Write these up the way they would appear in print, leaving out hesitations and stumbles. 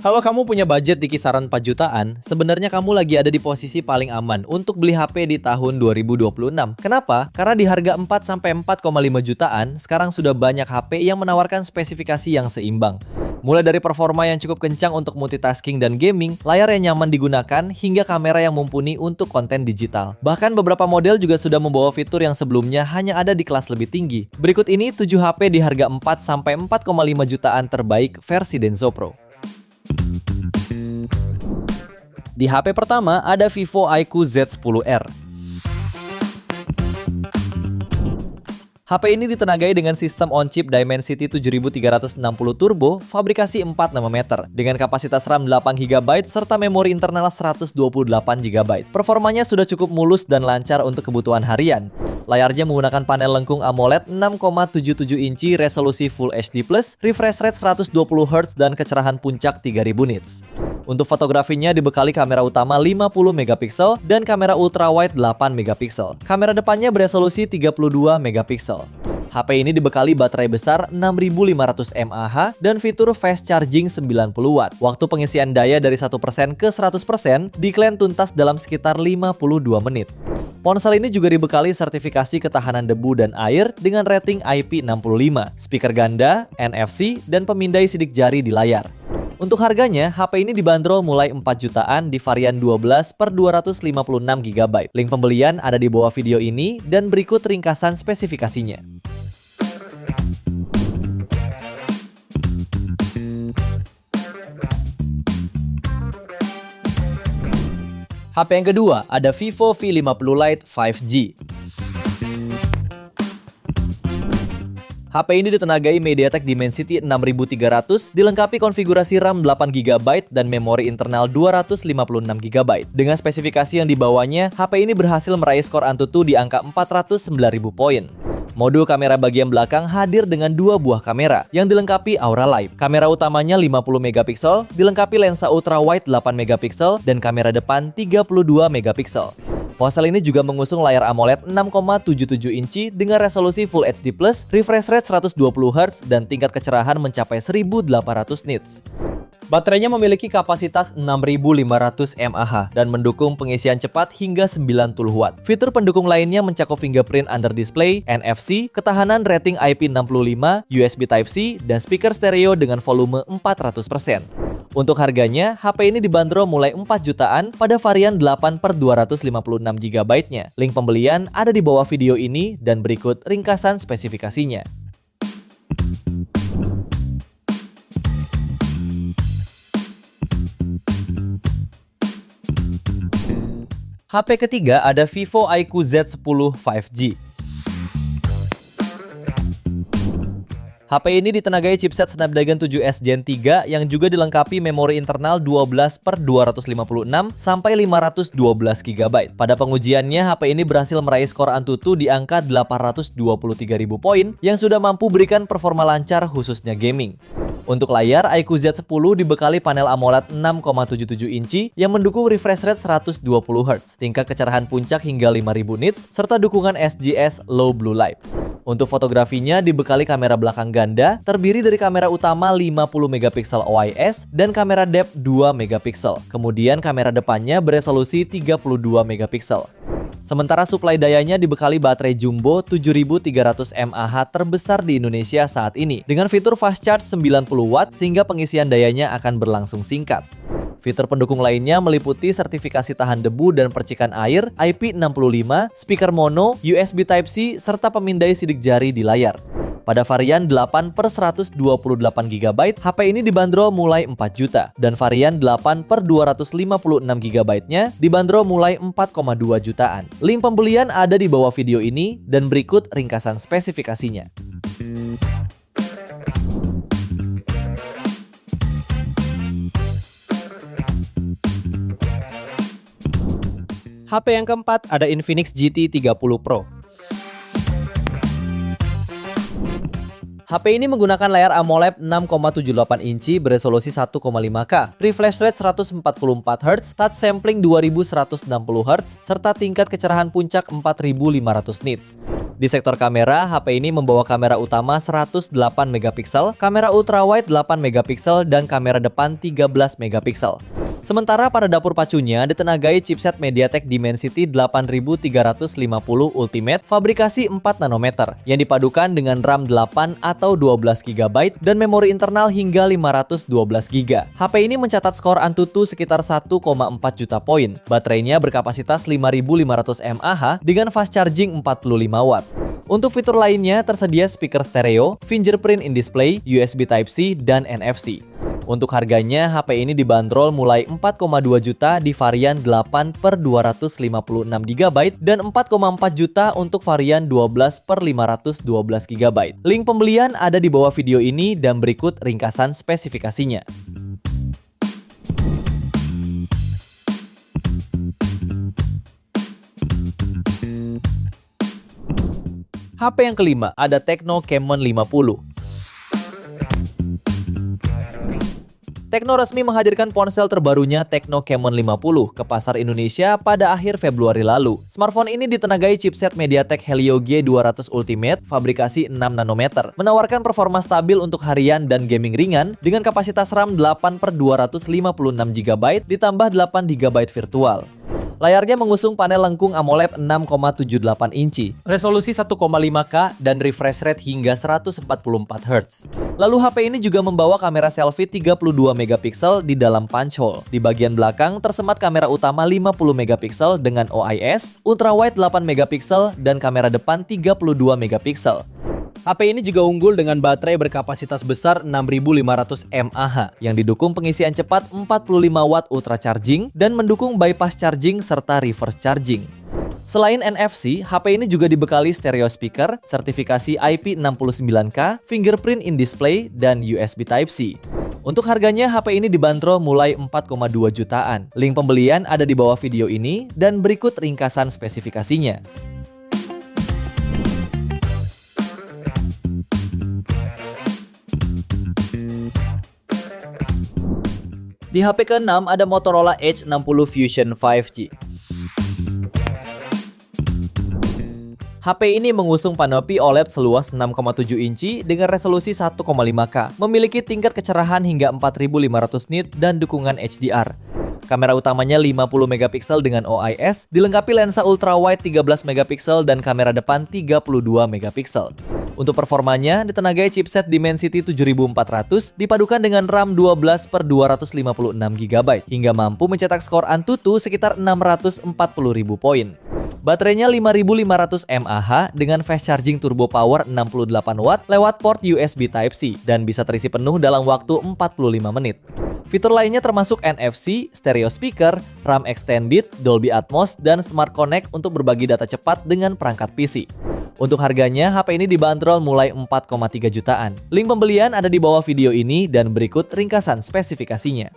Kalau kamu punya budget di kisaran 4 jutaan, sebenarnya kamu lagi ada di posisi paling aman untuk beli HP di tahun 2026. Kenapa? Karena di harga 4-4,5 jutaan, sekarang sudah banyak HP yang menawarkan spesifikasi yang seimbang. Mulai dari performa yang cukup kencang untuk multitasking dan gaming, layar yang nyaman digunakan, hingga kamera yang mumpuni untuk konten digital. Bahkan beberapa model juga sudah membawa fitur yang sebelumnya hanya ada di kelas lebih tinggi. Berikut ini 7 HP di harga 4-4,5 jutaan terbaik versi Denso Pro. Di HP pertama ada Vivo iQOO Z10R. HP ini ditenagai dengan sistem on-chip Dimensity 7360 Turbo fabrikasi 4 nanometer dengan kapasitas RAM 8GB serta memori internal 128GB. Performanya sudah cukup mulus dan lancar untuk kebutuhan harian. Layarnya menggunakan panel lengkung AMOLED 6,77 inci resolusi Full HD+, refresh rate 120Hz dan kecerahan puncak 3000 nits. Untuk fotografinya dibekali kamera utama 50 megapiksel dan kamera ultrawide 8 megapiksel. Kamera depannya beresolusi 32 megapiksel. HP ini dibekali baterai besar 6500 mAh dan fitur fast charging 90 Watt. Waktu pengisian daya dari 1% ke 100% diklaim tuntas dalam sekitar 52 menit. Ponsel ini juga dibekali sertifikasi ketahanan debu dan air dengan rating IP65, speaker ganda, NFC, dan pemindai sidik jari di layar. Untuk harganya, HP ini dibanderol mulai 4 jutaan di varian 12/256GB. Link pembelian ada di bawah video ini dan berikut ringkasan spesifikasinya. HP yang kedua ada Vivo V50 Lite 5G. HP ini ditenagai MediaTek Dimensity 6300, dilengkapi konfigurasi RAM 8GB dan memori internal 256GB. Dengan spesifikasi yang dibawanya, HP ini berhasil meraih skor Antutu di angka 409.000 poin. Mode kamera bagian belakang hadir dengan 2 buah kamera yang dilengkapi Aura Live. Kamera utamanya 50 megapiksel, dilengkapi lensa ultrawide 8 megapiksel dan kamera depan 32 megapiksel. Ponsel ini juga mengusung layar AMOLED 6,77 inci dengan resolusi Full HD+, refresh rate 120Hz dan tingkat kecerahan mencapai 1800 nits. Baterainya memiliki kapasitas 6500 mAh dan mendukung pengisian cepat hingga 90 Watt. Fitur pendukung lainnya mencakup fingerprint under display, NFC, ketahanan rating IP65, USB Type-C, dan speaker stereo dengan volume 400%. Untuk harganya, HP ini dibanderol mulai 4 jutaan pada varian 8/256GB-nya. Link pembelian ada di bawah video ini dan berikut ringkasan spesifikasinya. HP ketiga ada Vivo iQOO Z10 5G. HP ini ditenagai chipset Snapdragon 7S Gen 3 yang juga dilengkapi memori internal 12/256 sampai 512GB. Pada pengujiannya, HP ini berhasil meraih skor Antutu di angka 823.000 poin yang sudah mampu berikan performa lancar khususnya gaming. Untuk layar, iQOO Z10 dibekali panel AMOLED 6,77 inci yang mendukung refresh rate 120Hz, tingkat kecerahan puncak hingga 5000 nits, serta dukungan SGS Low Blue Light. Untuk fotografinya dibekali kamera belakang ganda, terdiri dari kamera utama 50 megapiksel OIS dan kamera depth 2 megapiksel. Kemudian kamera depannya beresolusi 32 megapiksel. Sementara suplai dayanya dibekali baterai jumbo 7300 mAh terbesar di Indonesia saat ini dengan fitur fast charge 90 Watt sehingga pengisian dayanya akan berlangsung singkat. Fitur pendukung lainnya meliputi sertifikasi tahan debu dan percikan air, IP65, speaker mono, USB Type-C, serta pemindai sidik jari di layar. Pada varian 8/128GB, HP ini dibanderol mulai 4 juta dan varian 8/256GB-nya dibanderol mulai 4,2 jutaan. Link pembelian ada di bawah video ini dan berikut ringkasan spesifikasinya. HP yang keempat ada Infinix GT 30 Pro. HP ini menggunakan layar AMOLED 6,78 inci beresolusi 1,5K, refresh rate 144Hz, touch sampling 2160Hz, serta tingkat kecerahan puncak 4500 nits. Di sektor kamera, HP ini membawa kamera utama 108 megapiksel, kamera ultrawide 8 megapiksel, dan kamera depan 13 megapiksel. Sementara pada dapur pacunya ditenagai chipset MediaTek Dimensity 8350 Ultimate fabrikasi 4 nanometer yang dipadukan dengan RAM 8 atau 12 GB dan memori internal hingga 512 GB. HP ini mencatat skor Antutu sekitar 1,4 juta poin. Baterainya berkapasitas 5500 mAh dengan fast charging 45 Watt. Untuk fitur lainnya tersedia speaker stereo, fingerprint in display, USB Type-C, dan NFC. Untuk harganya, HP ini dibanderol mulai 4,2 juta di varian 8 per 256 GB dan 4,4 juta untuk varian 12 per 512 GB. Link pembelian ada di bawah video ini dan berikut ringkasan spesifikasinya. HP yang kelima ada Tecno Camon 50. Tecno resmi menghadirkan ponsel terbarunya Tecno Camon 50 ke pasar Indonesia pada akhir Februari lalu. Smartphone ini ditenagai chipset MediaTek Helio G200 Ultimate fabrikasi 6 nanometer, menawarkan performa stabil untuk harian dan gaming ringan dengan kapasitas RAM 8 per 256 GB ditambah 8 GB virtual. Layarnya mengusung panel lengkung AMOLED 6,78 inci, resolusi 1,5K, dan refresh rate hingga 144Hz. Lalu HP ini juga membawa kamera selfie 32 megapiksel di dalam punch hole. Di bagian belakang tersemat kamera utama 50 megapiksel dengan OIS, ultrawide 8 megapiksel, dan kamera depan 32 megapiksel. HP ini juga unggul dengan baterai berkapasitas besar 6500 mAh yang didukung pengisian cepat 45 Watt ultra charging dan mendukung bypass charging serta reverse charging. Selain NFC, HP ini juga dibekali stereo speaker, sertifikasi IP69K, fingerprint in display, dan USB Type-C. Untuk harganya, HP ini dibanderol mulai 4,2 jutaan. Link pembelian ada di bawah video ini dan berikut ringkasan spesifikasinya. Di HP ke-6 ada Motorola Edge 60 Fusion 5G. HP ini mengusung panopi OLED seluas 6,7 inci dengan resolusi 1,5K, memiliki tingkat kecerahan hingga 4500 nit dan dukungan HDR. Kamera utamanya 50 megapiksel dengan OIS, dilengkapi lensa ultrawide 13 megapiksel dan kamera depan 32 megapiksel. Untuk performanya, ditenagai chipset Dimensity 7400 dipadukan dengan RAM 12 per 256 GB hingga mampu mencetak skor Antutu sekitar 640.000 poin. Baterainya 5500 mAh dengan fast charging turbo power 68 Watt lewat port USB Type-C dan bisa terisi penuh dalam waktu 45 menit. Fitur lainnya termasuk NFC, stereo speaker, RAM extended, Dolby Atmos, dan Smart Connect untuk berbagi data cepat dengan perangkat PC. Untuk harganya, HP ini dibanderol mulai 4,3 jutaan. Link pembelian ada di bawah video ini dan berikut ringkasan spesifikasinya.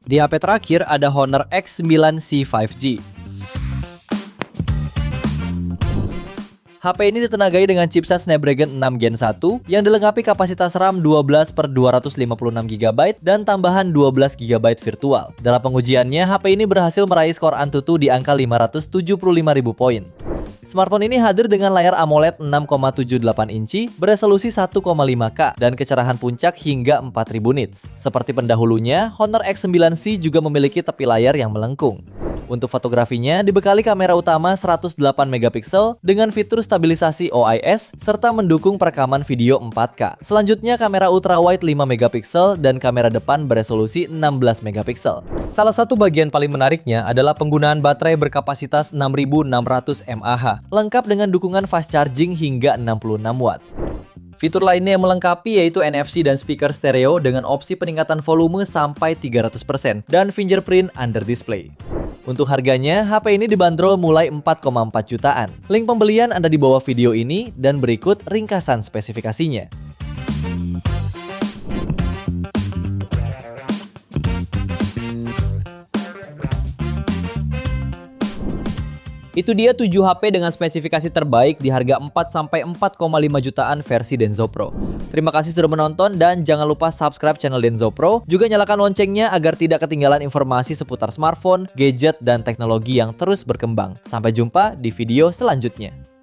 Di HP terakhir ada Honor X9C 5G. HP ini ditenagai dengan chipset Snapdragon 6 Gen 1 yang dilengkapi kapasitas RAM 12 per 256 GB dan tambahan 12 GB virtual. Dalam pengujiannya, HP ini berhasil meraih skor Antutu di angka 575.000 poin. Smartphone ini hadir dengan layar AMOLED 6,78 inci beresolusi 1,5K dan kecerahan puncak hingga 4000 nits. Seperti pendahulunya, Honor X9C juga memiliki tepi layar yang melengkung. Untuk fotografinya dibekali kamera utama 108 megapiksel dengan fitur stabilisasi OIS serta mendukung perekaman video 4K. Selanjutnya kamera ultrawide 5 megapiksel dan kamera depan beresolusi 16 megapiksel. Salah satu bagian paling menariknya adalah penggunaan baterai berkapasitas 6600 mAh, lengkap dengan dukungan fast charging hingga 66 Watt. Fitur lainnya yang melengkapi yaitu NFC dan speaker stereo dengan opsi peningkatan volume sampai 300% dan fingerprint under display. Untuk harganya, HP ini dibanderol mulai 4,4 jutaan. Link pembelian ada di bawah video ini dan berikut ringkasan spesifikasinya. Itu dia 7 HP dengan spesifikasi terbaik di harga 4-4,5 jutaan versi Denso Pro. Terima kasih sudah menonton dan jangan lupa subscribe channel Denso Pro. Juga nyalakan loncengnya agar tidak ketinggalan informasi seputar smartphone, gadget, dan teknologi yang terus berkembang. Sampai jumpa di video selanjutnya.